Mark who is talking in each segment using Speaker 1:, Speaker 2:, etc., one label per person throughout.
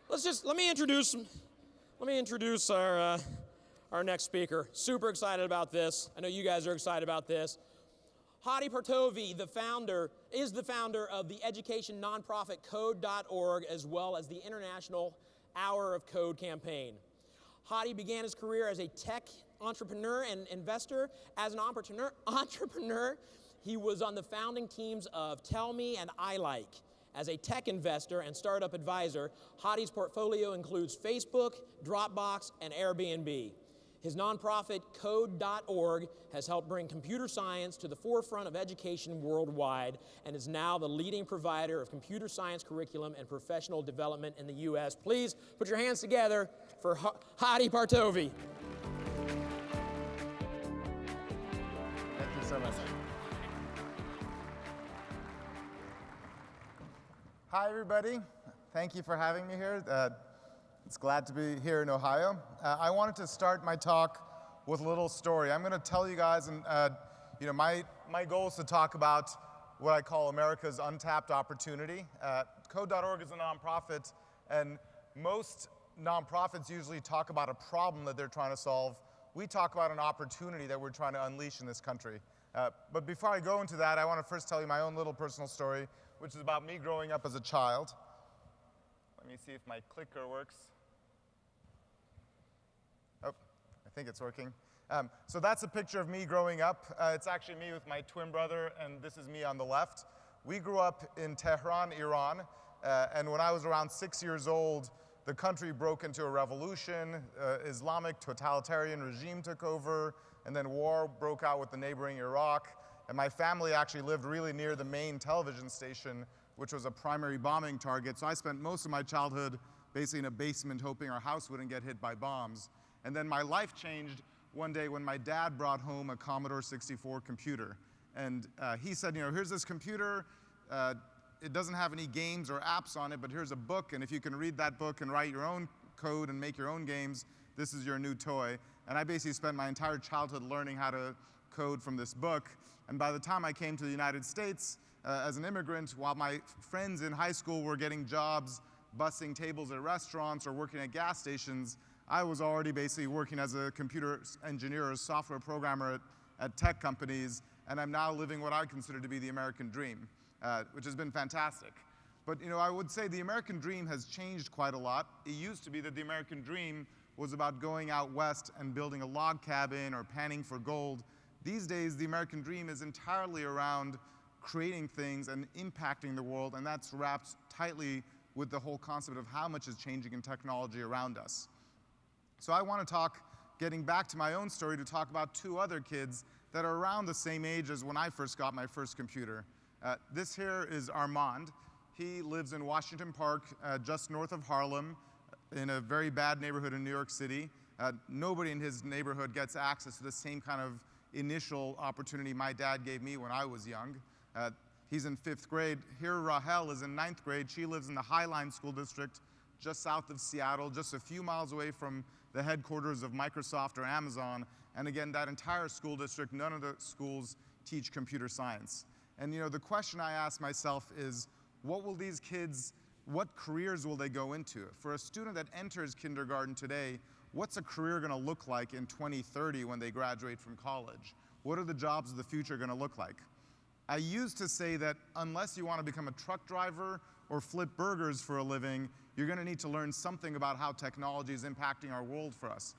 Speaker 1: Let me introduce our next speaker. Super excited about this. I know you guys are excited about this. Hadi Partovi, is the founder of the education nonprofit Code.org, as well as the International Hour of Code campaign. Hadi began his career as a tech entrepreneur and investor. As an entrepreneur, he was on the founding teams of Tellme and iLike. As a tech investor and startup advisor, Hadi's portfolio includes Facebook, Dropbox, and Airbnb. His nonprofit, Code.org, has helped bring computer science to the forefront of education worldwide and is now the leading provider of computer science curriculum and professional development in the U.S. Please put your hands together for Hadi Partovi.
Speaker 2: Thank you so much. Hi, everybody. Thank you for having me here. It's glad to be here in Ohio. I wanted to start my talk with a little story. I'm going to tell you guys, and my goal is to talk about what I call America's untapped opportunity. Code.org is a nonprofit, and most nonprofits usually talk about a problem that they're trying to solve. We talk about an opportunity that we're trying to unleash in this country. But before I go into that, I want to first tell you my own little personal story, which is about me growing up as a child. Let me see if my clicker works. Oh, I think it's working. So that's a picture of me growing up. It's actually me with my twin brother, and this is me on the left. We grew up in Tehran, Iran, and when I was around 6 years old, the country broke into a revolution. Islamic totalitarian regime took over, and then war broke out with the neighboring Iraq. And my family actually lived really near the main television station, which was a primary bombing target. So I spent most of my childhood basically in a basement hoping our house wouldn't get hit by bombs. And then my life changed one day when my dad brought home a Commodore 64 computer. And he said, here's this computer. It doesn't have any games or apps on it, but here's a book. And if you can read that book and write your own code and make your own games, this is your new toy. And I basically spent my entire childhood learning how to code from this book. And by the time I came to the United States as an immigrant, while my friends in high school were getting jobs bussing tables at restaurants or working at gas stations, I was already basically working as a computer engineer or software programmer at tech companies, and I'm now living what I consider to be the American dream, which has been fantastic. But I would say the American dream has changed quite a lot. It used to be that the American dream was about going out west and building a log cabin or panning for gold. These days, the American dream is entirely around creating things and impacting the world, and that's wrapped tightly with the whole concept of how much is changing in technology around us. So I want to talk, getting back to my own story, to talk about two other kids that are around the same age as when I first got my first computer. This here is Armand. He lives in Washington Park, just north of Harlem, in a very bad neighborhood in New York City. Nobody in his neighborhood gets access to the same kind of initial opportunity my dad gave me when I was young. He's in 5th grade. Here, Rahel is in 9th grade. She lives in the Highline School District, just south of Seattle, just a few miles away from the headquarters of Microsoft or Amazon. And again, that entire school district, none of the schools teach computer science. And the question I ask myself is, what careers will they go into? For a student that enters kindergarten today, what's a career going to look like in 2030 when they graduate from college? What are the jobs of the future going to look like? I used to say that unless you want to become a truck driver or flip burgers for a living, you're going to need to learn something about how technology is impacting our world for us.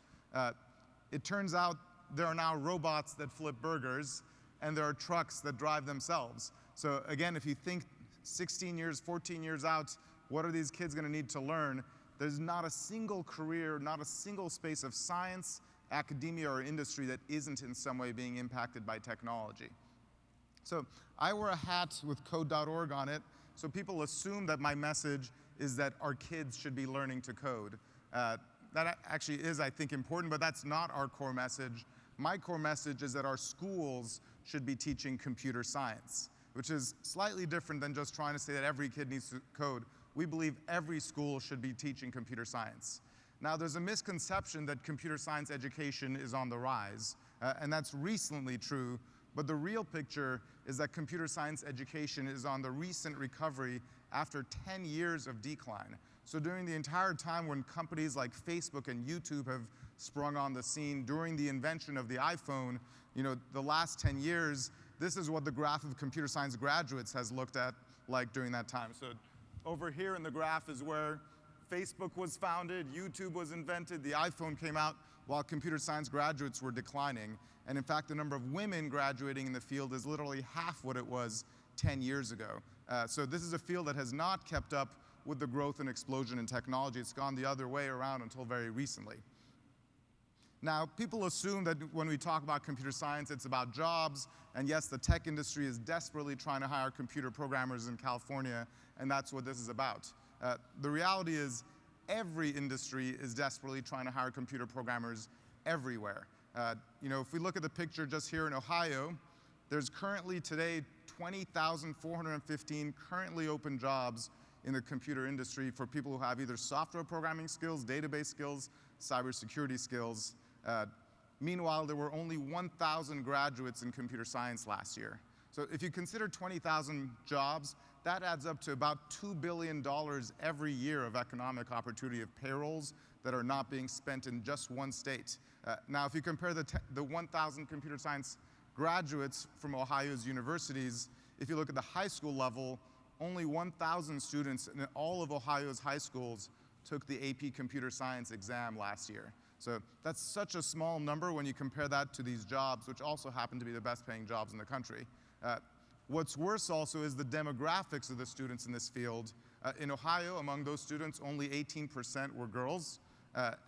Speaker 2: It turns out there are now robots that flip burgers, and there are trucks that drive themselves. So again, if you think 16 years, 14 years out, what are these kids going to need to learn? There's not a single career, not a single space of science, academia, or industry that isn't in some way being impacted by technology. So I wear a hat with Code.org on it, so people assume that my message is that our kids should be learning to code. That actually is, I think, important, but that's not our core message. My core message is that our schools should be teaching computer science, which is slightly different than just trying to say that every kid needs to code. We believe every school should be teaching computer science. Now, there's a misconception that computer science education is on the rise, and that's recently true, but the real picture is that computer science education is on the recent recovery after 10 years of decline. So during the entire time when companies like Facebook and YouTube have sprung on the scene, during the invention of the iPhone, the last 10 years, this is what the graph of computer science graduates has looked at like during that time. So over here in the graph is where Facebook was founded, YouTube was invented, the iPhone came out, while computer science graduates were declining. And in fact, the number of women graduating in the field is literally half what it was 10 years ago. So this is a field that has not kept up with the growth and explosion in technology. It's gone the other way around until very recently. Now, people assume that when we talk about computer science, it's about jobs, and yes, the tech industry is desperately trying to hire computer programmers in California, and that's what this is about. The reality is, every industry is desperately trying to hire computer programmers everywhere. If we look at the picture just here in Ohio, there's currently today 20,415 currently open jobs in the computer industry for people who have either software programming skills, database skills, cybersecurity skills. Meanwhile, there were only 1,000 graduates in computer science last year. So if you consider 20,000 jobs, that adds up to about $2 billion every year of economic opportunity of payrolls that are not being spent in just one state. Now, if you compare the 1,000 computer science graduates from Ohio's universities, if you look at the high school level, only 1,000 students in all of Ohio's high schools took the AP Computer Science exam last year. So that's such a small number when you compare that to these jobs, which also happen to be the best paying jobs in the country. What's worse also is the demographics of the students in this field. In Ohio, among those students, only 18% were girls.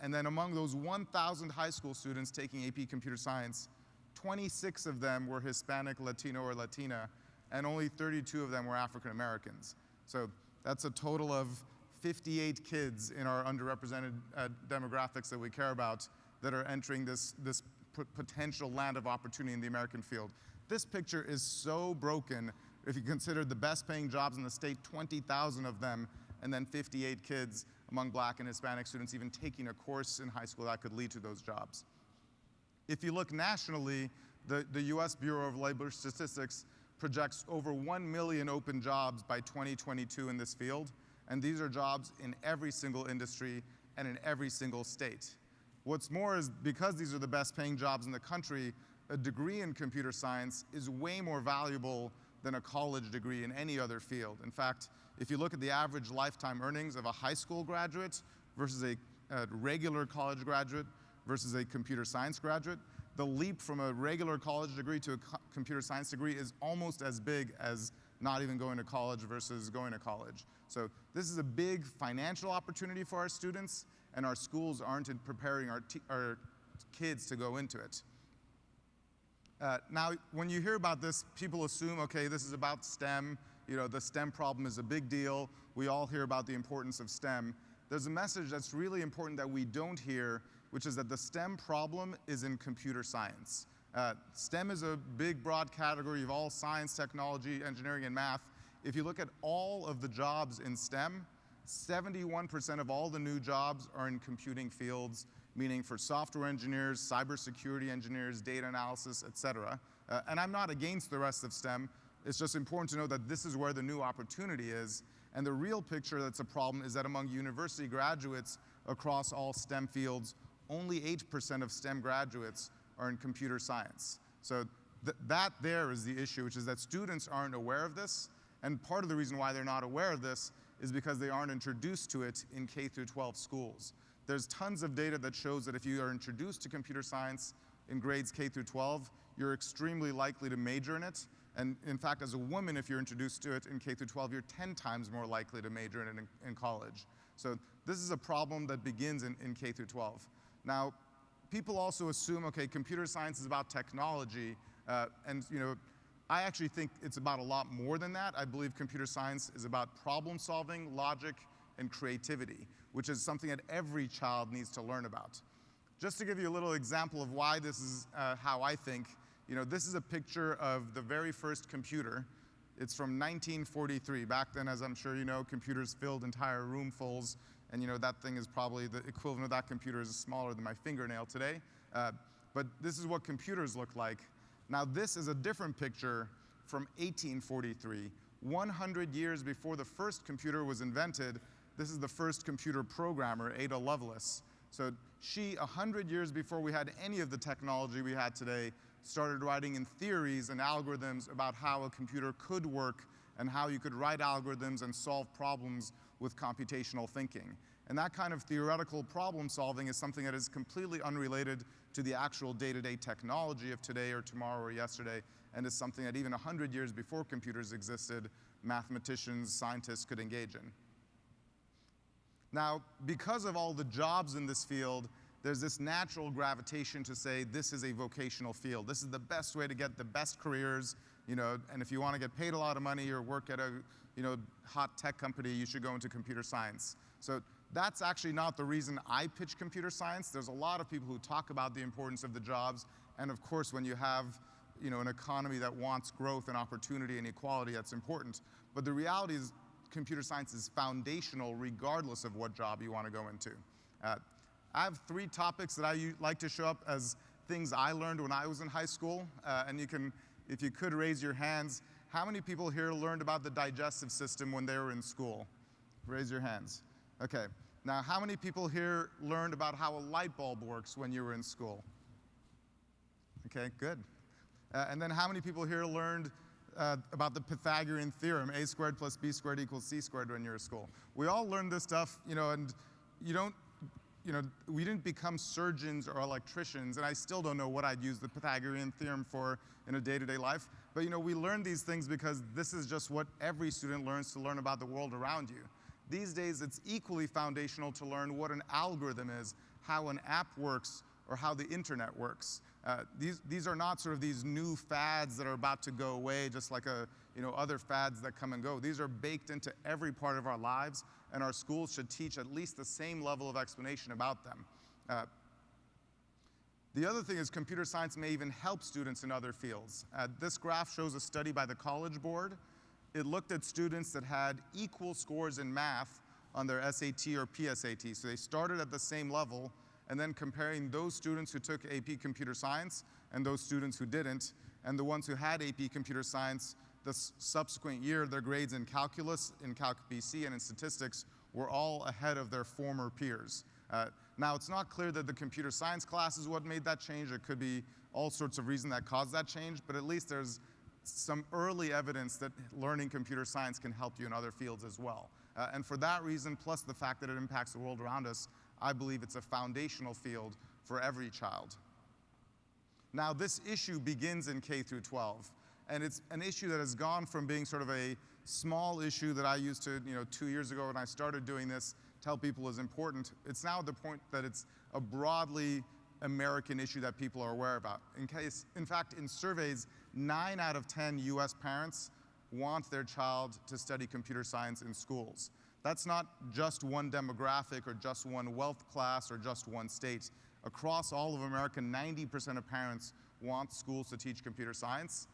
Speaker 2: And then among those 1,000 high school students taking AP Computer Science, 26 of them were Hispanic, Latino, or Latina, and only 32 of them were African Americans. So that's a total of 58 kids in our underrepresented demographics that we care about that are entering this potential land of opportunity in the American field. This picture is so broken if you consider the best paying jobs in the state, 20,000 of them, and then 58 kids among Black and Hispanic students even taking a course in high school that could lead to those jobs. If you look nationally, the US Bureau of Labor Statistics projects over 1 million open jobs by 2022 in this field, and these are jobs in every single industry and in every single state. What's more is because these are the best paying jobs in the country, a degree in computer science is way more valuable than a college degree in any other field. In fact, if you look at the average lifetime earnings of a high school graduate versus a regular college graduate versus a computer science graduate, the leap from a regular college degree to a computer science degree is almost as big as not even going to college versus going to college. So this is a big financial opportunity for our students, and our schools aren't preparing our kids to go into it. Now, when you hear about this, people assume, okay, this is about STEM. The STEM problem is a big deal. We all hear about the importance of STEM. There's a message that's really important that we don't hear, which is that the STEM problem is in computer science. STEM is a big, broad category of all science, technology, engineering, and math. If you look at all of the jobs in STEM, 71% of all the new jobs are in computing fields, meaning for software engineers, cybersecurity engineers, data analysis, et cetera. And I'm not against the rest of STEM. It's just important to know that this is where the new opportunity is. And the real picture that's a problem is that among university graduates across all STEM fields, only 8% of STEM graduates are in computer science. So that there is the issue, which is that students aren't aware of this. And part of the reason why they're not aware of this is because they aren't introduced to it in K through 12 schools. There's tons of data that shows that if you are introduced to computer science in grades K through 12, you're extremely likely to major in it. And in fact, as a woman, if you're introduced to it in K through 12, you're 10 times more likely to major in it in college. So this is a problem that begins in K through 12. Now, people also assume, okay, computer science is about technology, and I actually think it's about a lot more than that. I believe computer science is about problem solving, logic, and creativity, which is something that every child needs to learn about. Just to give you a little example of why this is how I think, this is a picture of the very first computer. It's from 1943. Back then, as I'm sure you know, computers filled entire roomfuls, and that thing is probably the equivalent of that computer is smaller than my fingernail today. But this is what computers look like. Now, this is a different picture from 1843. 100 years before the first computer was invented, this is the first computer programmer, Ada Lovelace. So she, 100 years before we had any of the technology we had today, started writing in theories and algorithms about how a computer could work and how you could write algorithms and solve problems with computational thinking. And that kind of theoretical problem solving is something that is completely unrelated to the actual day-to-day technology of today or tomorrow or yesterday, and is something that even 100 years before computers existed, mathematicians, scientists could engage in. Now, because of all the jobs in this field, there's this natural gravitation to say this is a vocational field. This is the best way to get the best careers, and if you want to get paid a lot of money or work at a hot tech company, you should go into computer science. So that's actually not the reason I pitch computer science. There's a lot of people who talk about the importance of the jobs, and of course when you have an economy that wants growth and opportunity and equality, that's important. But the reality is computer science is foundational regardless of what job you want to go into. I have 3 topics that I like to show up as things I learned when I was in high school, and if you could raise your hands, how many people here learned about the digestive system when they were in school? Raise your hands. Okay, now how many people here learned about how a light bulb works when you were in school? Okay, good. And then how many people here learned about the Pythagorean theorem, a squared plus b squared equals c squared when you were in school? We all learned this stuff, and we didn't become surgeons or electricians, and I still don't know what I'd use the Pythagorean theorem for in a day-to-day life. But we learn these things because this is just what every student learns to learn about the world around you. These days, it's equally foundational to learn what an algorithm is, how an app works, or how the internet works. These are not sort of these new fads that are about to go away, just like other fads that come and go. These are baked into every part of our lives, and our schools should teach at least the same level of explanation about them. The other thing is computer science may even help students in other fields. This graph shows a study by the College Board. It looked at students that had equal scores in math on their SAT or PSAT. So they started at the same level, and then comparing those students who took AP Computer Science and those students who didn't, and the ones who had AP Computer Science, the subsequent year, their grades in calculus, in Calc BC, and in statistics were all ahead of their former peers. Now, it's not clear that the computer science class is what made that change. It could be all sorts of reasons that caused that change, but at least there's some early evidence that learning computer science can help you in other fields as well. And for that reason, plus the fact that it impacts the world around us, I believe it's a foundational field for every child. Now, this issue begins in K through 12, and it's an issue that has gone from being sort of a small issue that I used to, 2 years ago when I started doing this, tell people is important. It's now at the point that it's a broadly American issue that people are aware about. In fact, in surveys, 9 out of 10 US parents want their child to study computer science in schools. That's not just one demographic or just one wealth class or just one state. Across all of America, 90% of parents want schools to teach computer science.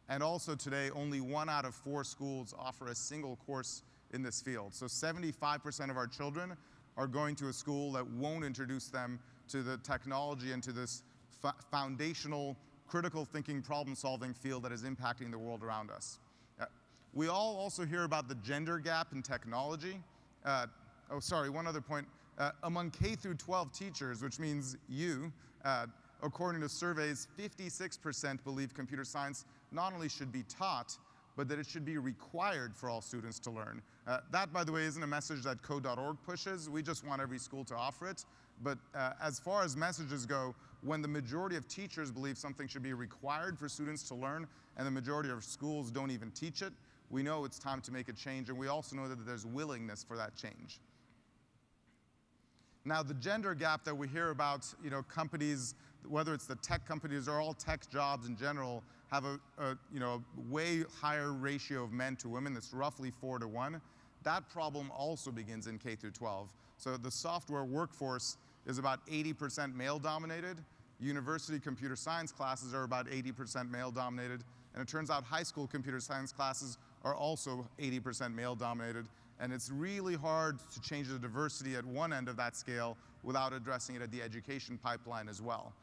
Speaker 2: And also today, only 1 out of 4 schools offer a single course in this field. So 75% of our children are going to a school that won't introduce them to the technology and to this foundational critical thinking problem solving field that is impacting the world around us. We all also hear about the gender gap in technology. One other point. Among K through 12 teachers, which means you, according to surveys, 56% believe computer science not only should be taught, but that it should be required for all students to learn. That, by the way, isn't a message that code.org pushes. We just want every school to offer it. But as far as messages go, when the majority of teachers believe something should be required for students to learn, and the majority of schools don't even teach it, we know it's time to make a change, and we also know that there's willingness for that change. Now, the gender gap that we hear about, companies, whether it's the tech companies or all tech jobs in general, have a way higher ratio of men to women. That's roughly 4 to 1. That problem also begins in K through 12. So the software workforce is about 80% male-dominated. University computer science classes are about 80% male-dominated. And it turns out high school computer science classes are also 80% male-dominated. And it's really hard to change the diversity at one end of that scale without addressing it at the education pipeline as well.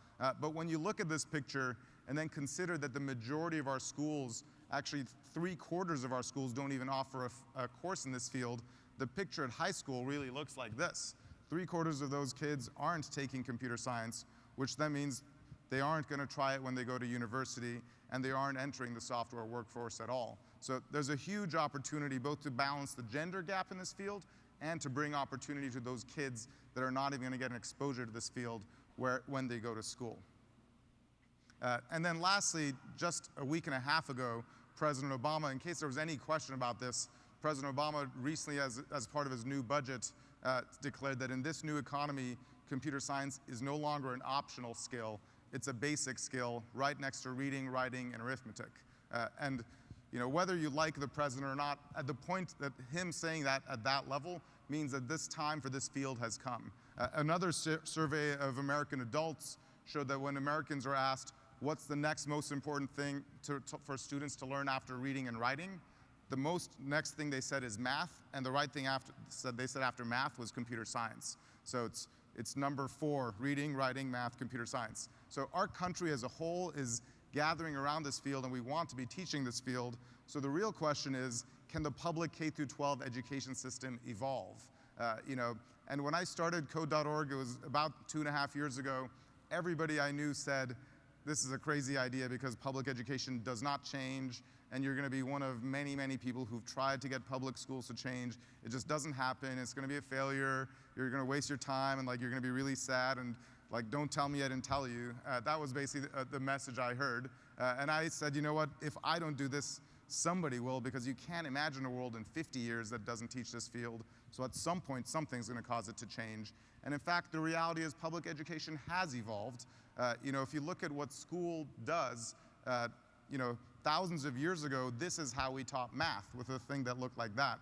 Speaker 2: But when you look at this picture and then consider that the majority of our schools, actually 3/4 of our schools, don't even offer a course in this field, the picture at high school really looks like this. 3/4 of those kids aren't taking computer science, which then means they aren't going to try it when they go to university, and they aren't entering the software workforce at all. So there's a huge opportunity both to balance the gender gap in this field and to bring opportunity to those kids that are not even going to get an exposure to this field when they go to school. And then lastly, just a week and a half ago, President Obama, in case there was any question about this, President Obama recently, as part of his new budget, declared that in this new economy, computer science is no longer an optional skill. It's a basic skill right next to reading, writing, and arithmetic. And whether you like the president or not, at the point that him saying that at that level means that this time for this field has come. Another survey of American adults showed that when Americans are asked, what's the next most important thing for students to learn after reading and writing? The next thing they said is math, and the right thing they said after math was computer science. So it's number 4, reading, writing, math, computer science. So our country as a whole is gathering around this field, and we want to be teaching this field. So the real question is, can the public K-12 education system evolve? And when I started Code.org, it was about 2.5 years ago, everybody I knew said, this is a crazy idea because public education does not change, and you're going to be one of many, many people who've tried to get public schools to change. It just doesn't happen. It's going to be a failure. You're going to waste your time, and you're going to be really sad, and don't tell me I didn't tell you. That was basically the message I heard. And I said, you know what? If I don't do this, somebody will, because you can't imagine a world in 50 years that doesn't teach this field. So at some point, something's going to cause it to change. And in fact, the reality is public education has evolved. If you look at what school does, thousands of years ago, this is how we taught math, with a thing that looked like that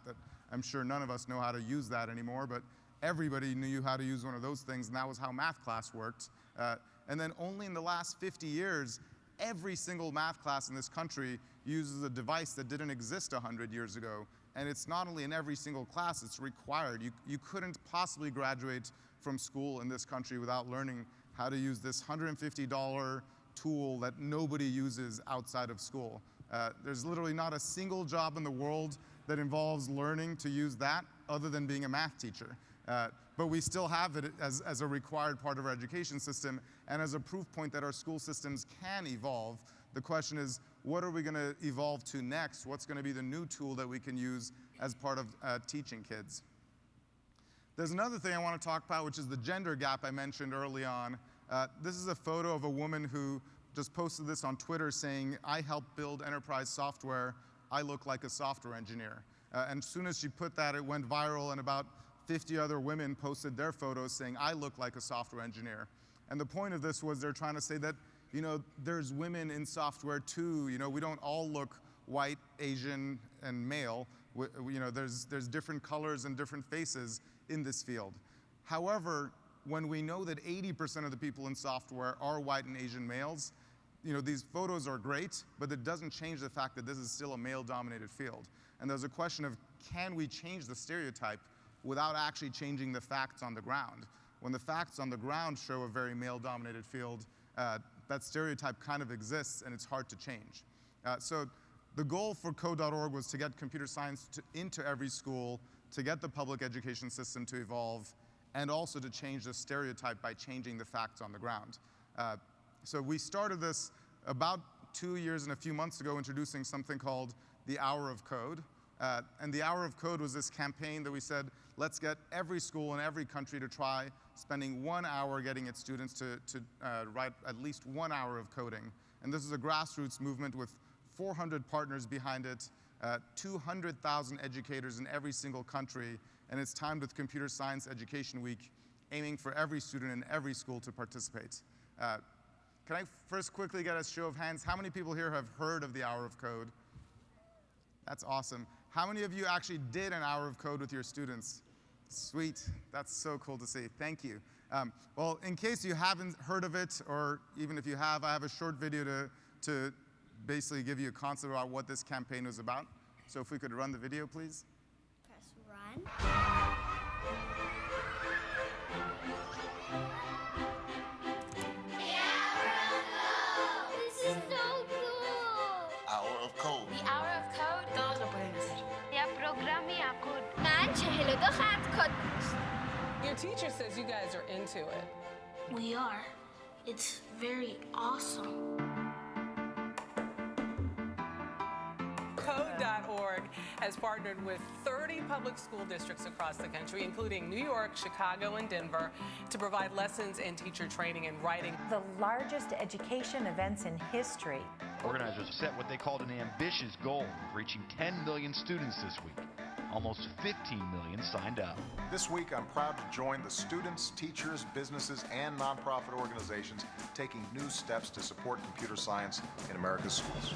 Speaker 2: I'm sure none of us know how to use that anymore, but everybody knew how to use one of those things, and that was how math class worked. And then only in the last 50 years, every single math class in this country uses a device that didn't exist 100 years ago. And it's not only in every single class, it's required. You couldn't possibly graduate from school in this country without learning how to use this $150 tool that nobody uses outside of school. There's literally not a single job in the world that involves learning to use that other than being a math teacher. But we still have it as a required part of our education system, and as a proof point that our school systems can evolve. The question is, what are we going to evolve to next? What's going to be the new tool that we can use as part of teaching kids? There's another thing I want to talk about, which is the gender gap I mentioned early on. This is a photo of a woman who just posted this on Twitter saying, I help build enterprise software. I look like a software engineer. And as soon as she put that, it went viral, and about 50 other women posted their photos saying, I look like a software engineer. And the point of this was they're trying to say that, there's women in software too. We don't all look white, Asian, and male. There's different colors and different faces in this field. However, when we know that 80% of the people in software are white and Asian males, these photos are great, but it doesn't change the fact that this is still a male-dominated field. And there's a question of, can we change the stereotype without actually changing the facts on the ground? When the facts on the ground show a very male-dominated field, that stereotype kind of exists, and it's hard to change. So the goal for Code.org was to get computer science into every school, to get the public education system to evolve, and also to change the stereotype by changing the facts on the ground. So we started this about 2 years and a few months ago, introducing something called the Hour of Code. And the Hour of Code was this campaign that we said, let's get every school in every country to try spending 1 hour getting its students to write at least 1 hour of coding. And this is a grassroots movement with 400 partners behind it, 200,000 educators in every single country, and it's timed with Computer Science Education Week, aiming for every student in every school to participate. Can I first quickly get a show of hands? How many people here have heard of the Hour of Code? That's awesome. How many of you actually did an hour of code with your students? Sweet. That's so cool to see. Thank you. Well, in case you haven't heard of it, or even if you have, I have a short video to basically give you a concept about what this campaign was about. So if we could run the video, please.
Speaker 3: Press run. This is so cool.
Speaker 4: Hour of Code.
Speaker 5: The Hour of Code, todos lo pueden hacer.
Speaker 3: Ya programé a code. hard cookies.
Speaker 4: Your teacher says you guys are into it.
Speaker 5: We are. It's very awesome.
Speaker 4: Code.org has partnered with 30 public school districts across the country, including New York, Chicago, and Denver, to provide lessons and teacher training in writing.
Speaker 6: The largest education events in history.
Speaker 7: Organizers set what they called an ambitious goal of reaching 10 million students this week. Almost 15 million signed up.
Speaker 8: This week, I'm proud to join the students, teachers, businesses, and nonprofit organizations taking new steps to support computer science in America's schools.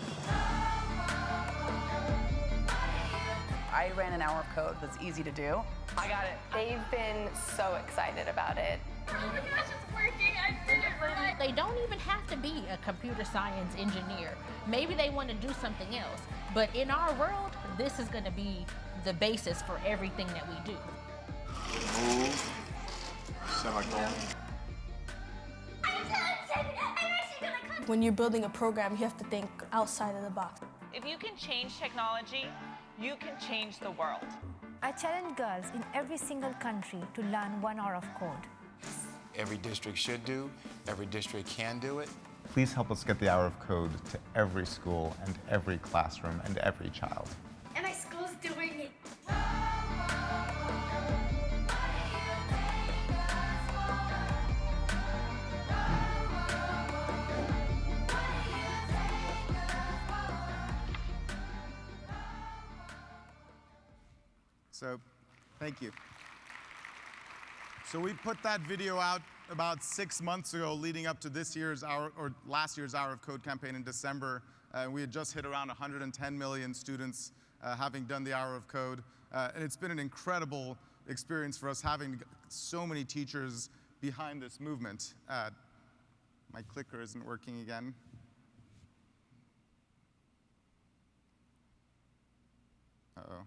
Speaker 9: I ran an hour of code. It was easy to do. I got it.
Speaker 10: They've been so excited about it.
Speaker 3: Oh my gosh, it's working. I did it right.
Speaker 11: They don't even have to be a computer science engineer. Maybe they want to do something else. But in our world, this is going to be the basis for everything that we do.
Speaker 8: Move. Semicolon.
Speaker 5: When you're building a program, you have to think outside of the box.
Speaker 10: If you can change technology, you can change the world.
Speaker 6: I challenge girls in every single country to learn 1 hour of code.
Speaker 12: Every district should do, every district can do it.
Speaker 2: Please help us get the hour of code to every school and every classroom and every child.
Speaker 3: And my school's doing it.
Speaker 2: So, thank you. So we put that video out about 6 months ago, leading up to this year's hour, or last year's Hour of Code campaign in December. We had just hit around 110 million students having done the Hour of Code. And it's been an incredible experience for us having so many teachers behind this movement. My clicker isn't working again. Uh-oh.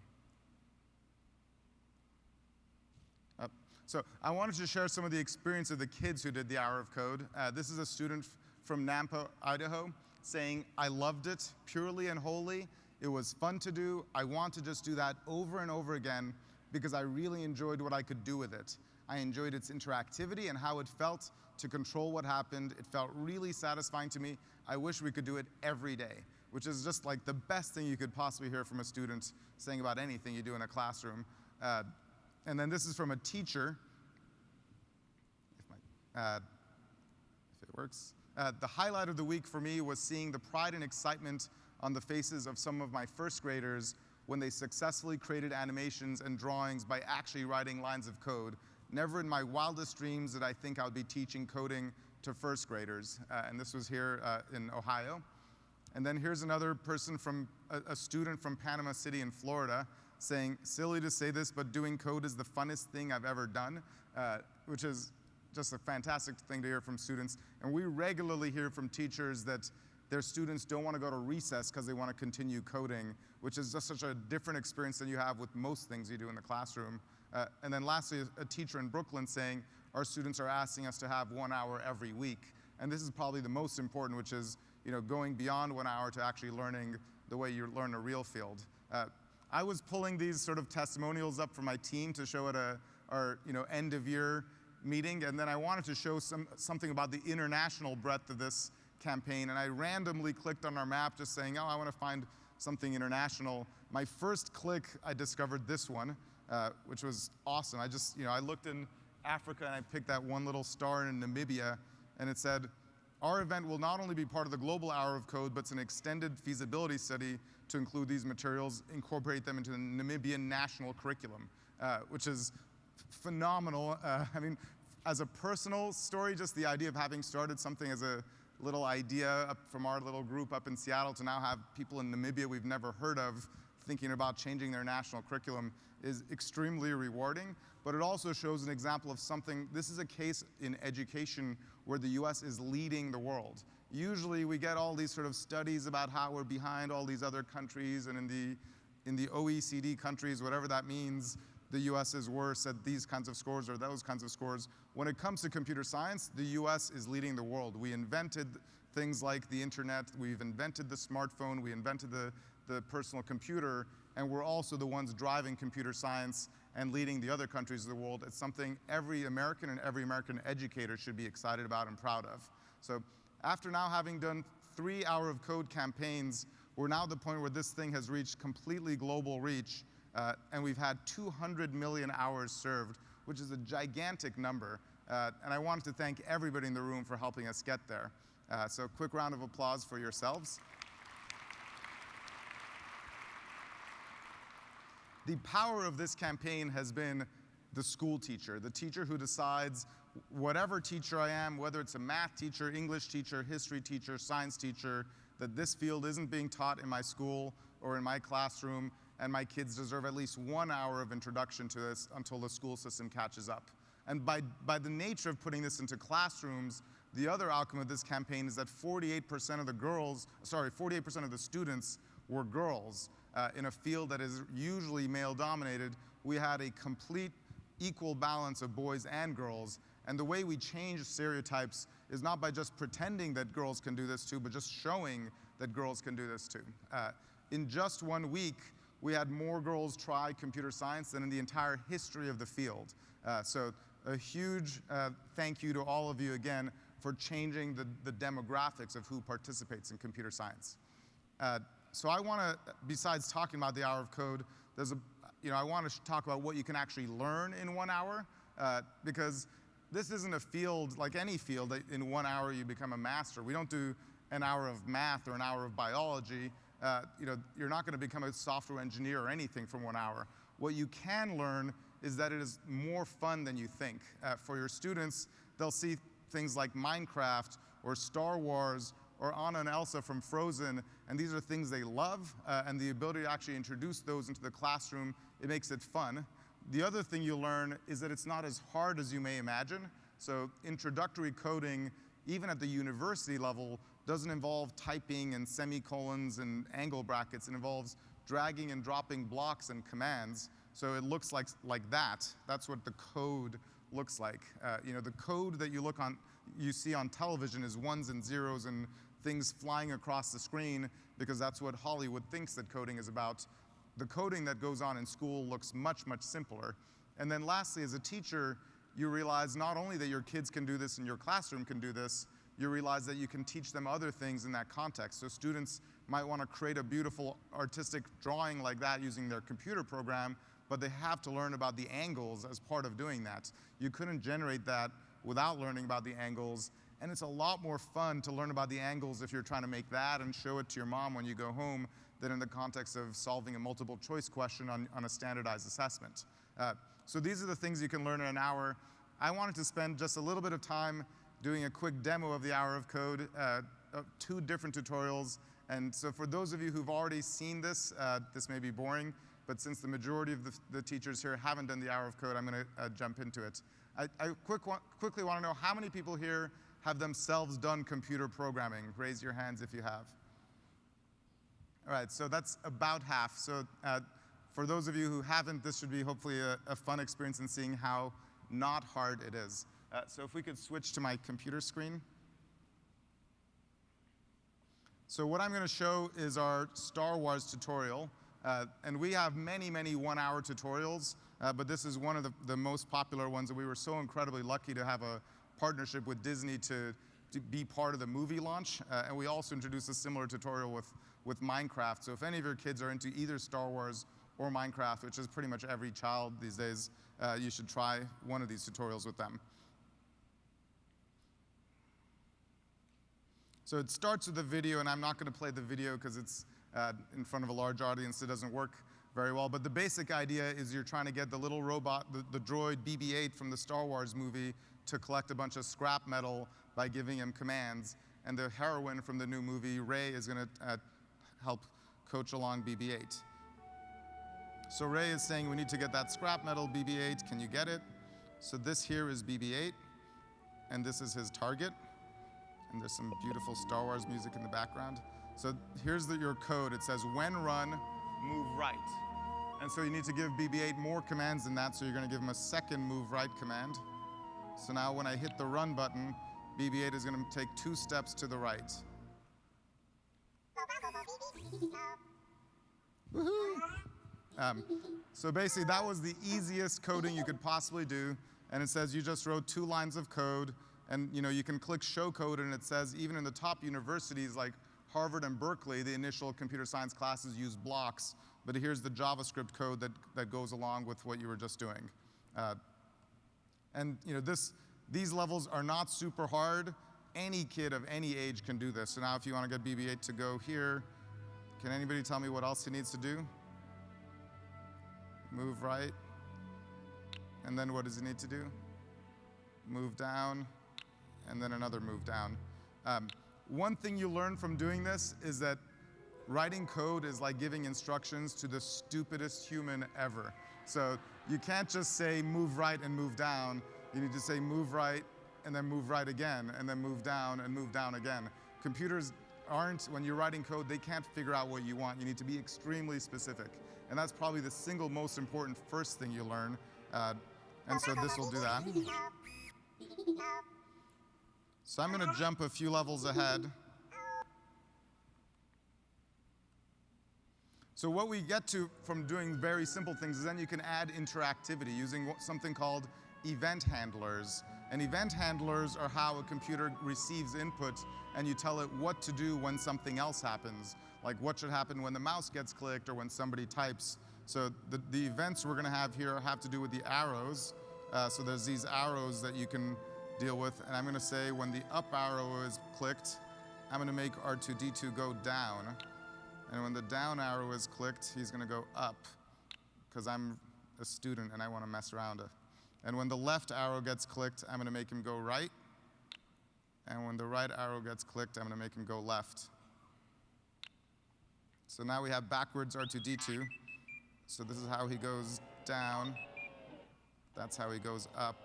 Speaker 2: So I wanted to share some of the experience of the kids who did the Hour of Code. This is a student from Nampa, Idaho, saying, "I loved it purely and wholly. It was fun to do. I want to just do that over and over again because I really enjoyed what I could do with it. I enjoyed its interactivity and how it felt to control what happened. It felt really satisfying to me. I wish we could do it every day," which is just like the best thing you could possibly hear from a student saying about anything you do in a classroom. And then this is from a teacher, if it works. The highlight of the week for me was seeing the pride and excitement on the faces of some of my first graders when they successfully created animations and drawings by actually writing lines of code. Never in my wildest dreams did I think I would be teaching coding to first graders. And this was here in Ohio. And then here's another person from a student from Panama City in Florida saying, "Silly to say this, but doing code is the funnest thing I've ever done," which is just a fantastic thing to hear from students. And we regularly hear from teachers that their students don't want to go to recess because they want to continue coding, which is just such a different experience than you have with most things you do in the classroom. And then lastly, a teacher in Brooklyn saying, "Our students are asking us to have 1 hour every week." And this is probably the most important, which is going beyond 1 hour to actually learning the way you learn a real field. I was pulling these sort of testimonials up for my team to show at our end of year meeting, and then I wanted to show something about the international breadth of this campaign, and I randomly clicked on our map just saying, I want to find something international. My first click, I discovered this one, which was awesome. I looked in Africa and I picked that one little star in Namibia, and it said, "Our event will not only be part of the Global Hour of Code, but it's an extended feasibility study to include these materials, incorporate them into the Namibian national curriculum," which is phenomenal. I mean, as a personal story, just the idea of having started something as a little idea up from our little group up in Seattle to now have people in Namibia we've never heard of thinking about changing their national curriculum is extremely rewarding, but it also shows an example of something. This is a case in education where the US is leading the world. Usually we get all these sort of studies about how we're behind all these other countries, and in the OECD countries, whatever that means, the US is worse at these kinds of scores or those kinds of scores. When it comes to computer science, the US is leading the world. We invented things like the internet, we've invented the smartphone, we invented the personal computer, and we're also the ones driving computer science and leading the other countries of the world. It's something every American and every American educator should be excited about and proud of. So after now having done 3 Hour of Code campaigns, we're now at the point where this thing has reached completely global reach, and we've had 200 million hours served, which is a gigantic number. And I wanted to thank everybody in the room for helping us get there. So a quick round of applause for yourselves. The power of this campaign has been the school teacher, the teacher who decides whatever teacher I am, whether it's a math teacher, English teacher, history teacher, science teacher, that this field isn't being taught in my school or in my classroom, and my kids deserve at least 1 hour of introduction to this until the school system catches up. And by the nature of putting this into classrooms, the other outcome of this campaign is that 48% of the students were girls. In a field that is usually male-dominated, we had a complete equal balance of boys and girls. And the way we change stereotypes is not by just pretending that girls can do this too, but just showing that girls can do this too. In just 1 week, we had more girls try computer science than in the entire history of the field. So a huge thank you to all of you again for changing the demographics of who participates in computer science. So I want to, besides talking about the Hour of Code, I want to talk about what you can actually learn in 1 hour, because this isn't a field like any field that in 1 hour you become a master. We don't do an hour of math or an hour of biology. You're not going to become a software engineer or anything from 1 hour. What you can learn is that it is more fun than you think. For your students, they'll see things like Minecraft or Star Wars or Anna and Elsa from Frozen, and these are things they love, and the ability to actually introduce those into the classroom, it makes it fun. The other thing you'll learn is that it's not as hard as you may imagine. So introductory coding, even at the university level, doesn't involve typing and semicolons and angle brackets. It involves dragging and dropping blocks and commands. So it looks like that. That's what the code looks like. The code that you see on television is ones and zeros and things flying across the screen, because that's what Hollywood thinks that coding is about. The coding that goes on in school looks much, much simpler. And then lastly, as a teacher, you realize not only that your kids can do this and your classroom can do this, you realize that you can teach them other things in that context. So students might want to create a beautiful artistic drawing like that using their computer program, but they have to learn about the angles as part of doing that. You couldn't generate that without learning about the angles. And it's a lot more fun to learn about the angles if you're trying to make that and show it to your mom when you go home than in the context of solving a multiple choice question on a standardized assessment. So these are the things you can learn in an hour. I wanted to spend just a little bit of time doing a quick demo of the Hour of Code, 2 different tutorials. And so for those of you who've already seen this, this may be boring, but since the majority of the teachers here haven't done the Hour of Code, I'm going to jump into it. I quickly want to know how many people here have themselves done computer programming. Raise your hands if you have. All right, so that's about half. So for those of you who haven't, this should be hopefully a fun experience in seeing how not hard it is. So if we could switch to my computer screen. So what I'm going to show is our Star Wars tutorial. And we have many, many 1-hour tutorials, but this is one of the most popular ones, and we were so incredibly lucky to have a partnership with Disney to be part of the movie launch. And we also introduced a similar tutorial with Minecraft. So if any of your kids are into either Star Wars or Minecraft, which is pretty much every child these days, you should try one of these tutorials with them. So it starts with a video, and I'm not going to play the video because it's in front of a large audience. It doesn't work very well. But the basic idea is you're trying to get the little robot, the droid BB-8 from the Star Wars movie, to collect a bunch of scrap metal by giving him commands. And the heroine from the new movie, Rey, is going to help coach along BB-8. So Rey is saying, we need to get that scrap metal, BB-8. Can you get it? So this here is BB-8, and this is his target. And there's some beautiful Star Wars music in the background. So here's your code. It says, when run, move right. And so you need to give BB-8 more commands than that, so you're going to give him a second move right command. So now when I hit the run button, BB-8 is going to take 2 steps to the right. Woohoo! So basically, that was the easiest coding you could possibly do. And it says you just wrote 2 lines of code. And you can click show code, and it says even in the top universities like Harvard and Berkeley, the initial computer science classes use blocks. But here's the JavaScript code that goes along with what you were just doing. And these levels are not super hard. Any kid of any age can do this. So now if you want to get BB-8 to go here, can anybody tell me what else he needs to do? Move right. And then what does he need to do? Move down, and then another move down. One thing you learn from doing this is that writing code is like giving instructions to the stupidest human ever. So you can't just say move right and move down. You need to say move right and then move right again, and then move down and move down again. Computers aren't, when you're writing code, they can't figure out what you want. You need to be extremely specific. And that's probably the single most important first thing you learn. And so this will do that. So I'm going to jump a few levels ahead. So what we get to from doing very simple things is then you can add interactivity using something called event handlers. And event handlers are how a computer receives input and you tell it what to do when something else happens. Like what should happen when the mouse gets clicked or when somebody types. So the events we're going to have here have to do with the arrows. So there's these arrows that you can deal with. And I'm going to say when the up arrow is clicked, I'm going to make R2-D2 go down. And when the down arrow is clicked, he's going to go up because I'm a student and I want to mess around. And when the left arrow gets clicked, I'm going to make him go right. And when the right arrow gets clicked, I'm going to make him go left. So now we have backwards R2-D2. So this is how he goes down. That's how he goes up.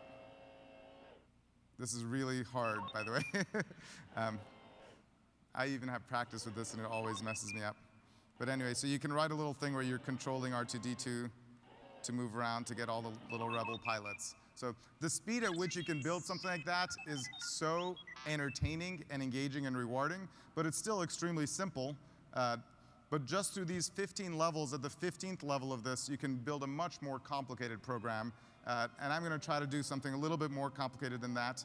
Speaker 2: This is really hard, by the way. I even have practice with this, and it always messes me up. But anyway, so you can write a little thing where you're controlling R2-D2 to move around to get all the little rebel pilots. So the speed at which you can build something like that is so entertaining and engaging and rewarding, but it's still extremely simple. But just through these 15 levels, at the 15th level of this, you can build a much more complicated program. And I'm going to try to do something a little bit more complicated than that.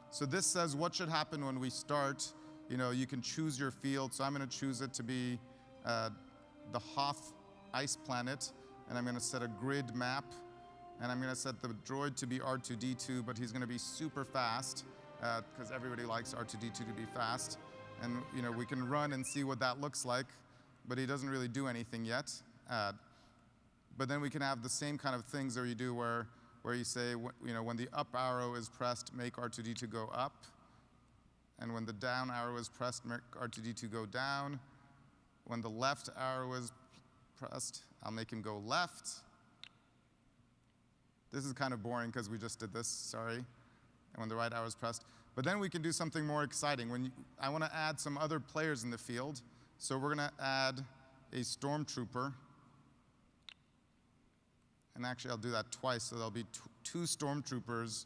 Speaker 2: So this says what should happen when we start. You can choose your field. So I'm going to choose it to be the Hoth ice planet. And I'm going to set a grid map. And I'm going to set the droid to be R2-D2, but he's going to be super fast because everybody likes R2-D2 to be fast. And we can run and see what that looks like, but he doesn't really do anything yet. But then we can have the same kind of things that you do where you say, when the up arrow is pressed, make R2-D2 go up. And when the down arrow is pressed, make R2-D2 go down. When the left arrow is pressed, I'll make him go left. This is kind of boring because we just did this, sorry. And when the right arrow is pressed. But then we can do something more exciting. I want to add some other players in the field. So we're going to add a stormtrooper. And actually, I'll do that twice. So there'll be 2 stormtroopers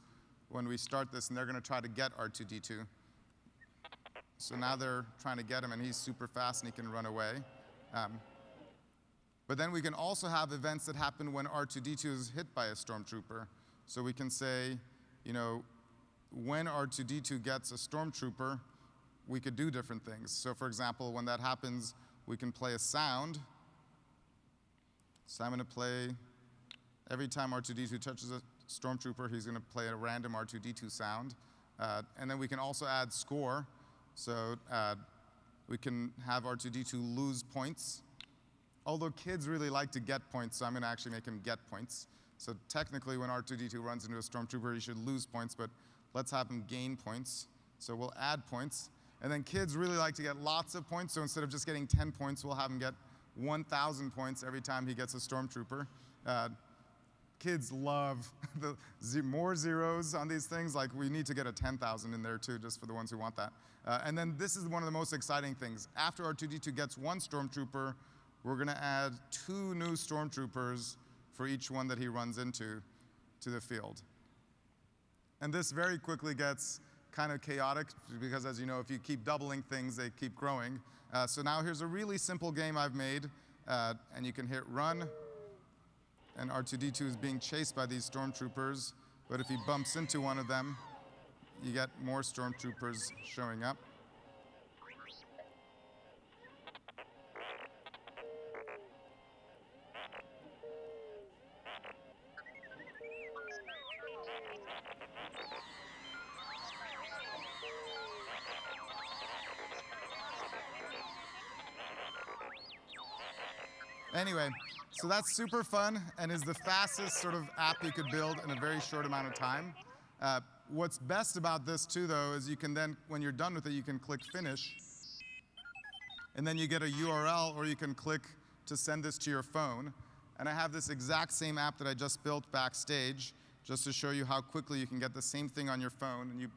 Speaker 2: when we start this, and they're going to try to get R2-D2. So now they're trying to get him, and he's super fast, and he can run away. But then we can also have events that happen when R2-D2 is hit by a stormtrooper. So we can say, when R2-D2 gets a stormtrooper, we could do different things. So for example, when that happens, we can play a sound. So I'm going to play, every time R2-D2 touches a stormtrooper, he's going to play a random R2-D2 sound. And then we can also add score. So we can have R2-D2 lose points. Although kids really like to get points, so I'm going to actually make him get points. So technically, when R2-D2 runs into a stormtrooper, he should lose points, but let's have him gain points. So we'll add points. And then kids really like to get lots of points, so instead of just getting 10 points, we'll have him get 1,000 points every time he gets a stormtrooper. Kids love the more zeros on these things. Like, we need to get a 10,000 in there, too, just for the ones who want that. And then this is one of the most exciting things. After R2-D2 gets 1 stormtrooper, we're going to add 2 new stormtroopers for each one that he runs into to the field. And this very quickly gets kind of chaotic because, as you know, if you keep doubling things, they keep growing. So now here's a really simple game I've made. And you can hit run, and R2-D2 is being chased by these stormtroopers, but if he bumps into one of them, you get more stormtroopers showing up. Anyway, so that's super fun and is the fastest sort of app you could build in a very short amount of time. What's best about this too, though, is you can then, when you're done with it, you can click finish, and then you get a URL, or you can click to send this to your phone. And I have this exact same app that I just built backstage, just to show you how quickly you can get the same thing on your phone. And you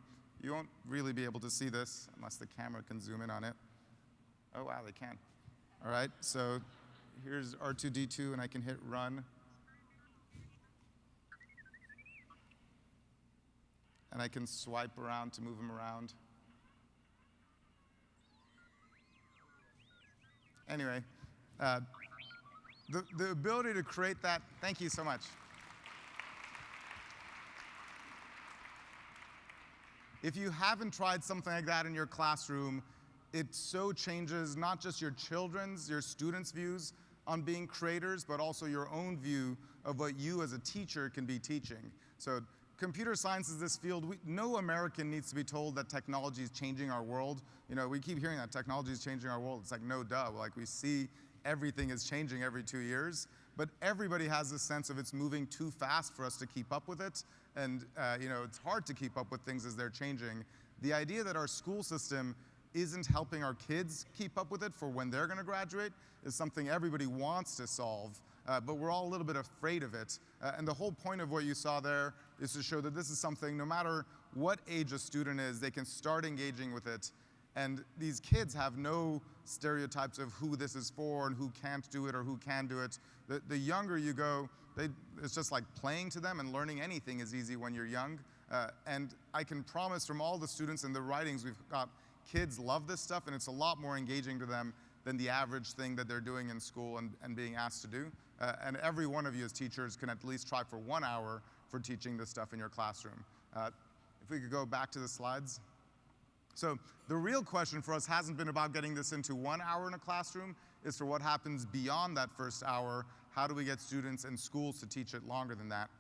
Speaker 2: won't really be able to see this unless the camera can zoom in on it. Oh, wow, they can. All right, so here's R2-D2, and I can hit run. And I can swipe around to move them around. Anyway, the ability to create that, thank you so much. If you haven't tried something like that in your classroom, it so changes not just your students' views on being creators, but also your own view of what you as a teacher can be teaching. So computer science is this field. No American needs to be told that technology is changing our world. You know, we keep hearing that technology is changing our world. It's like, no duh. Like, we see everything is changing every 2 years. But everybody has this sense of it's moving too fast for us to keep up with it. And you know, it's hard to keep up with things as they're changing. The idea that our school system isn't helping our kids keep up with it for when they're going to graduate is something everybody wants to solve, but we're all a little bit afraid of it. And the whole point of what you saw there is to show that this is something, no matter what age a student is, they can start engaging with it. And these kids have no stereotypes of who this is for and who can't do it or who can do it. The younger you go, it's just like playing to them, and learning anything is easy when you're young. And I can promise from all the students in the writings we've got, kids love this stuff, and it's a lot more engaging to them than the average thing that they're doing in school and being asked to do. And every one of you as teachers can at least try for 1 hour for teaching this stuff in your classroom. If we could go back to the slides. So the real question for us hasn't been about getting this into 1 hour in a classroom. It's for what happens beyond that first hour. How do we get students and schools to teach it longer than that?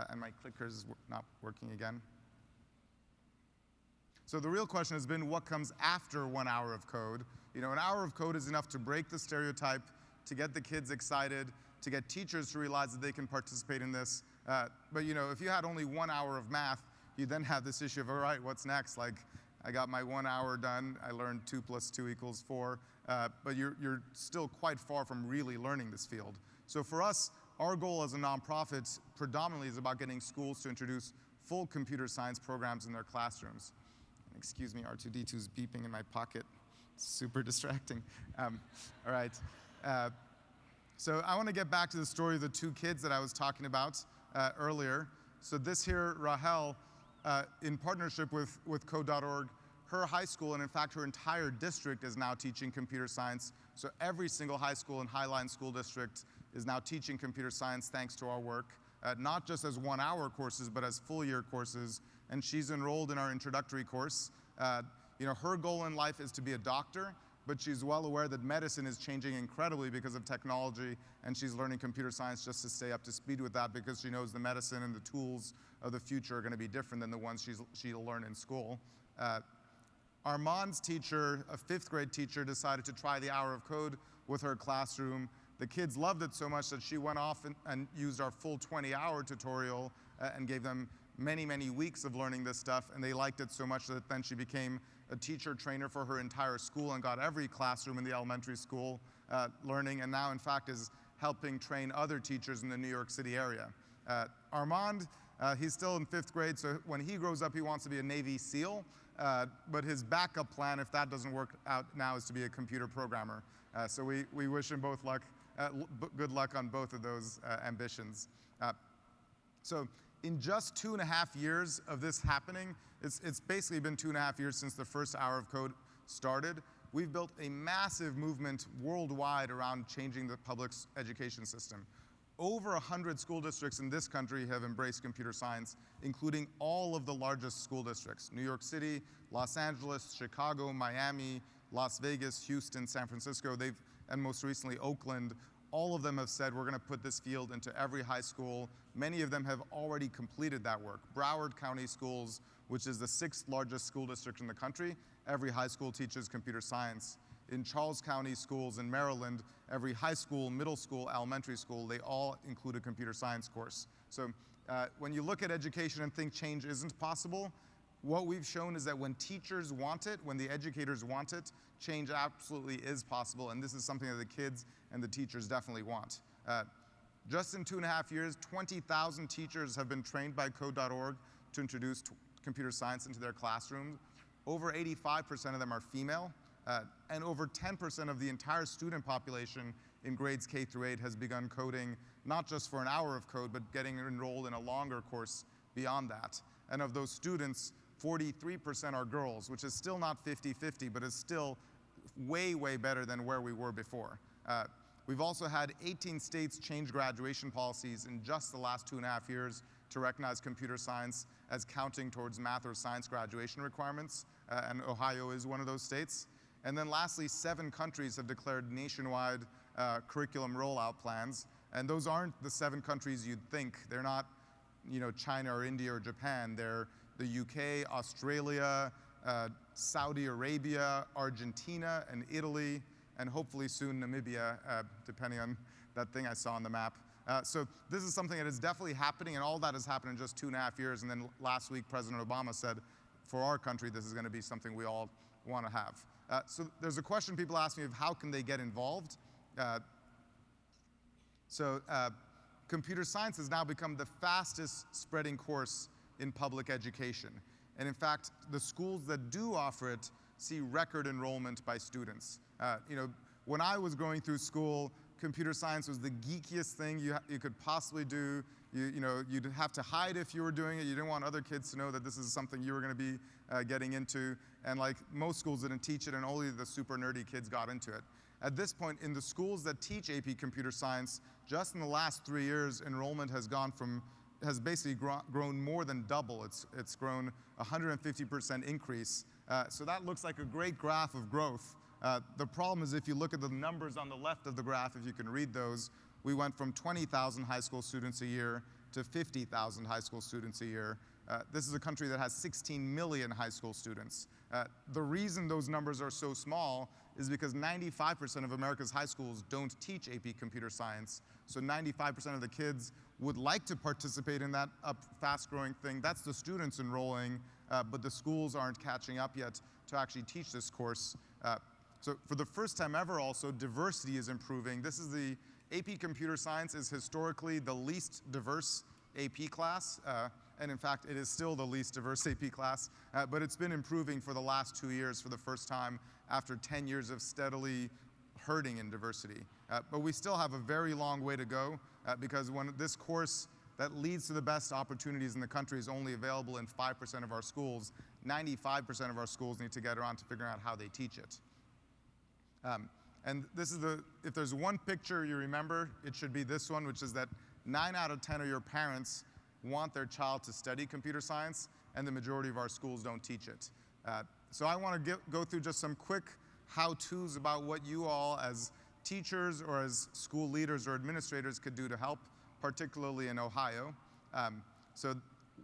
Speaker 2: And my clicker's not working again. So the real question has been, what comes after 1 hour of code? You know, an hour of code is enough to break the stereotype, to get the kids excited, to get teachers to realize that they can participate in this. But you know, if you had only 1 hour of math, you then have this issue of, all right, what's next? Like, I got my 1 hour done, I learned 2 + 2 = 4, but you're still quite far from really learning this field. So for us, our goal as a nonprofit predominantly is about getting schools to introduce full computer science programs in their classrooms. Excuse me, R2-D2's beeping in my pocket. Super distracting. All right. So I want to get back to the story of the 2 kids that I was talking about earlier. So this here, Rahel, in partnership with Code.org, her high school, and in fact her entire district, is now teaching computer science. So every single high school in Highline School District is now teaching computer science thanks to our work, not just as 1 hour courses, but as full year courses. And she's enrolled in our introductory course. You know, her goal in life is to be a doctor, but she's well aware that medicine is changing incredibly because of technology, and she's learning computer science just to stay up to speed with that, because she knows the medicine and the tools of the future are going to be different than the ones she'll learn in school. Armand's teacher, a 5th grade teacher, decided to try the hour of code with her classroom. The kids loved it so much that she went off and used our full 20-hour tutorial and gave them many, many weeks of learning this stuff, and they liked it so much that then she became a teacher trainer for her entire school and got every classroom in the elementary school learning, and now in fact is helping train other teachers in the New York City area. Armand, he's still in 5th grade, so when he grows up he wants to be a Navy SEAL, but his backup plan, if that doesn't work out now, is to be a computer programmer. So we wish him both luck, good luck on both of those ambitions. So in just 2.5 years of this happening, it's basically been 2.5 years since the first hour of code started, we've built a massive movement worldwide around changing the public education system. Over 100 school districts in this country have embraced computer science, including all of the largest school districts: New York City, Los Angeles, Chicago, Miami, Las Vegas, Houston, San Francisco, and most recently Oakland. All of them have said, we're going to put this field into every high school. Many of them have already completed that work. Broward County Schools, which is the 6th largest school district in the country, every high school teaches computer science. In Charles County Schools in Maryland, every high school, middle school, elementary school, they all include a computer science course. So when you look at education and think change isn't possible, what we've shown is that when teachers want it, when the educators want it, change absolutely is possible, and this is something that the kids and the teachers definitely want. Just in 2.5 years, 20,000 teachers have been trained by Code.org to introduce computer science into their classrooms. Over 85% of them are female, and over 10% of the entire student population in grades K through 8 has begun coding, not just for an hour of code, but getting enrolled in a longer course beyond that. And of those students, 43% are girls, which is still not 50-50, but is still way, way better than where we were before. We've also had 18 states change graduation policies in just the last 2.5 years to recognize computer science as counting towards math or science graduation requirements, and Ohio is one of those states. And then lastly, 7 countries have declared nationwide curriculum rollout plans, and those aren't the 7 countries you'd think. They're not, China or India or Japan. They're the UK, Australia, Saudi Arabia, Argentina, and Italy, and hopefully soon Namibia, depending on that thing I saw on the map. So this is something that is definitely happening, and all that has happened in just 2.5 years. And then last week, President Obama said, for our country, this is going to be something we all want to have. So there's a question people ask me of how can they get involved. Computer science has now become the fastest spreading course in public education. And in fact, the schools that do offer it see record enrollment by students. When I was going through school, computer science was the geekiest thing you could possibly do. You'd have to hide if you were doing it. You didn't want other kids to know that this is something you were going to be getting into. And like most schools didn't teach it, and only the super nerdy kids got into it. At this point, in the schools that teach AP Computer Science, just in the last 3 years, enrollment has basically grown more than double. It's grown 150% increase. So that looks like a great graph of growth. The problem is if you look at the numbers on the left of the graph, if you can read those, we went from 20,000 high school students a year to 50,000 high school students a year. This is a country that has 16 million high school students. The reason those numbers are so small is because 95% of America's high schools don't teach AP Computer Science. So 95% of the kids would like to participate in that fast-growing thing. That's the students enrolling, but the schools aren't catching up yet to actually teach this course. So for the first time ever also, diversity is improving. This is the AP Computer Science is historically the least diverse AP class, and in fact, it is still the least diverse AP class, but it's been improving for the last 2 years for the first time after 10 years of steadily hurting in diversity. But we still have a very long way to go, because when this course that leads to the best opportunities in the country is only available in 5% of our schools, 95% of our schools need to get around to figuring out how they teach it. And this is if there's one picture you remember, it should be this one, which is that 9 out of 10 of your parents want their child to study computer science, and the majority of our schools don't teach it. So I want to go through just some quick how-tos about what you all as teachers or as school leaders or administrators could do to help, particularly in Ohio. So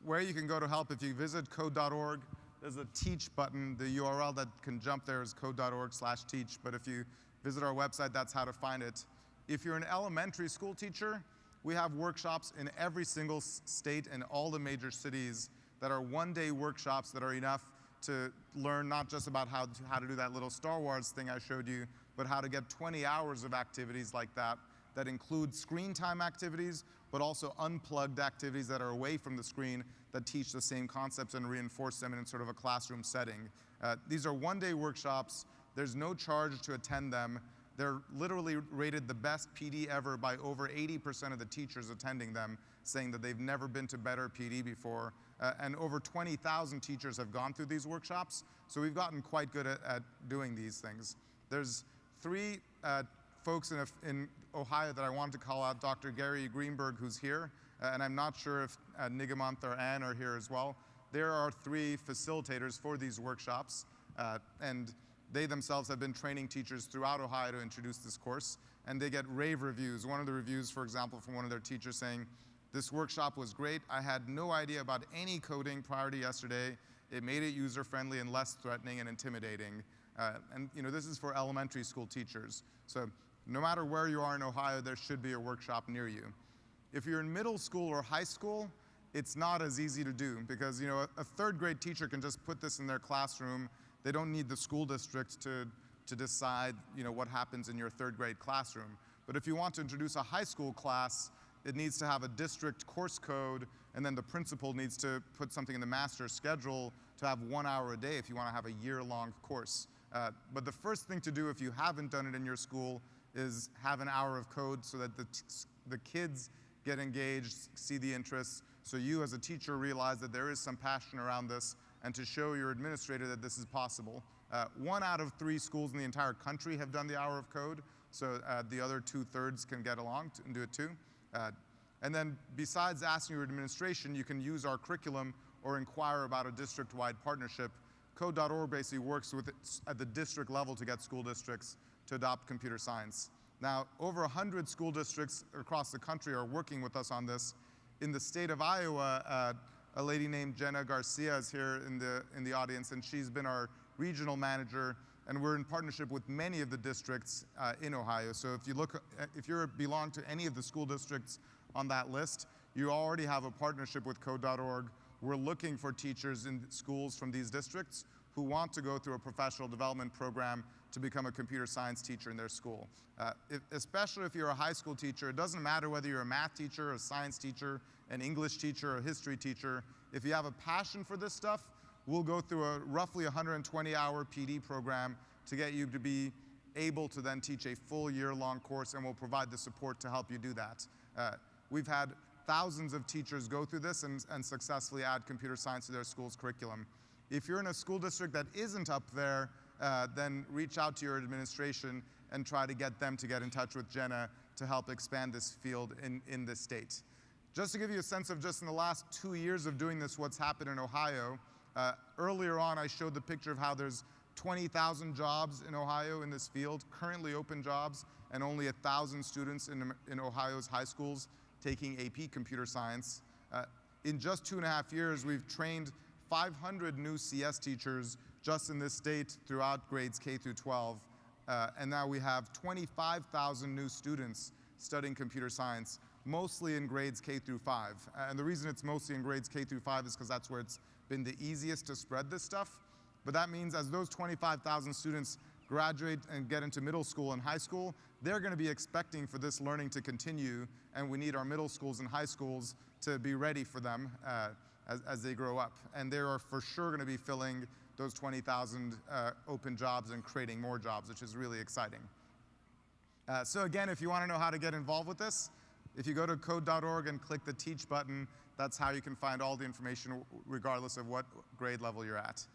Speaker 2: where you can go to help, if you visit code.org, there's a teach button. The URL that can jump there is code.org/teach, but if you visit our website, that's how to find it. If you're an elementary school teacher, we have workshops in every single state and all the major cities that are one-day workshops that are enough to learn not just about how to do that little Star Wars thing I showed you, but how to get 20 hours of activities like that include screen time activities, but also unplugged activities that are away from the screen that teach the same concepts and reinforce them in sort of a classroom setting. These are one-day workshops. There's no charge to attend them. They're literally rated the best PD ever by over 80% of the teachers attending them, saying that they've never been to better PD before. And over 20,000 teachers have gone through these workshops, so we've gotten quite good at doing these things. There's three folks in Ohio that I wanted to call out, Dr. Gary Greenberg, who's here, and I'm not sure if Nigamant or Ann are here as well. There are 3 facilitators for these workshops, and they themselves have been training teachers throughout Ohio to introduce this course, and they get rave reviews. One of the reviews, for example, from one of their teachers saying, "This workshop was great. I had no idea about any coding prior to yesterday. It made it user-friendly and less threatening and intimidating." And this is for elementary school teachers. So no matter where you are in Ohio, there should be a workshop near you. If you're in middle school or high school, it's not as easy to do because a 3rd grade teacher can just put this in their classroom. They don't need the school district to decide what happens in your 3rd grade classroom. But if you want to introduce a high school class, it needs to have a district course code, and then the principal needs to put something in the master schedule to have 1 hour a day if you want to have a year-long course. But the first thing to do if you haven't done it in your school is have an hour of code so that the kids get engaged, see the interests, so you as a teacher realize that there is some passion around this, and to show your administrator that this is possible. 1 out of 3 schools in the entire country have done the hour of code, so the other 2/3 can get along and do it too. And then besides asking your administration, you can use our curriculum or inquire about a district-wide partnership. Code.org basically works at the district level to get school districts to adopt computer science. Now, over 100 school districts across the country are working with us on this. In the state of Iowa, a lady named Jenna Garcia is here in the audience, and she's been our regional manager, and we're in partnership with many of the districts in Ohio. So if you belong to any of the school districts on that list, you already have a partnership with Code.org. We're looking for teachers in schools from these districts who want to go through a professional development program to become a computer science teacher in their school. Especially if you're a high school teacher, it doesn't matter whether you're a math teacher, a science teacher, an English teacher, a history teacher. If you have a passion for this stuff, we'll go through a roughly 120-hour PD program to get you to be able to then teach a full year-long course, and we'll provide the support to help you do that. We've had thousands of teachers go through this and successfully add computer science to their school's curriculum. If you're in a school district that isn't up there, then reach out to your administration and try to get them to get in touch with Jenna to help expand this field in this state. Just to give you a sense of just in the last 2 years of doing this, what's happened in Ohio, earlier on I showed the picture of how there's 20,000 jobs in Ohio in this field, currently open jobs, and only 1,000 students in Ohio's high schools taking AP computer science. In just 2.5 years, we've trained 500 new CS teachers just in this state throughout grades K through 12. And now we have 25,000 new students studying computer science, mostly in grades K through 5. And the reason it's mostly in grades K through 5 is because that's where it's been the easiest to spread this stuff. But that means as those 25,000 students graduate and get into middle school and high school, they're going to be expecting for this learning to continue, and we need our middle schools and high schools to be ready for them as they grow up. And they are for sure going to be filling those 20,000 open jobs and creating more jobs, which is really exciting. So again, if you want to know how to get involved with this, if you go to code.org and click the Teach button, that's how you can find all the information regardless of what grade level you're at.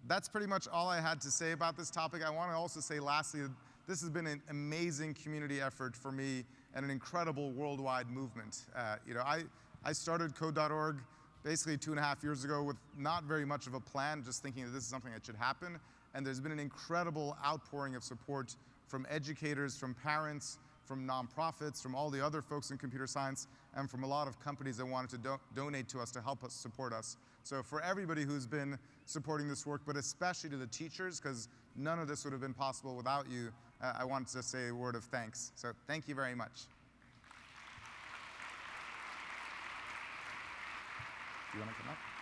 Speaker 2: That's pretty much all I had to say about this topic. I want to also say lastly, this has been an amazing community effort for me and an incredible worldwide movement. I started code.org basically 2.5 years ago with not very much of a plan, just thinking that this is something that should happen. And there's been an incredible outpouring of support from educators, from parents, from nonprofits, from all the other folks in computer science, and from a lot of companies that wanted to donate to us to help us support us. So for everybody who's been supporting this work, but especially to the teachers, because none of this would have been possible without you, I wanted to say a word of thanks. So thank you very much. Do you want to come up?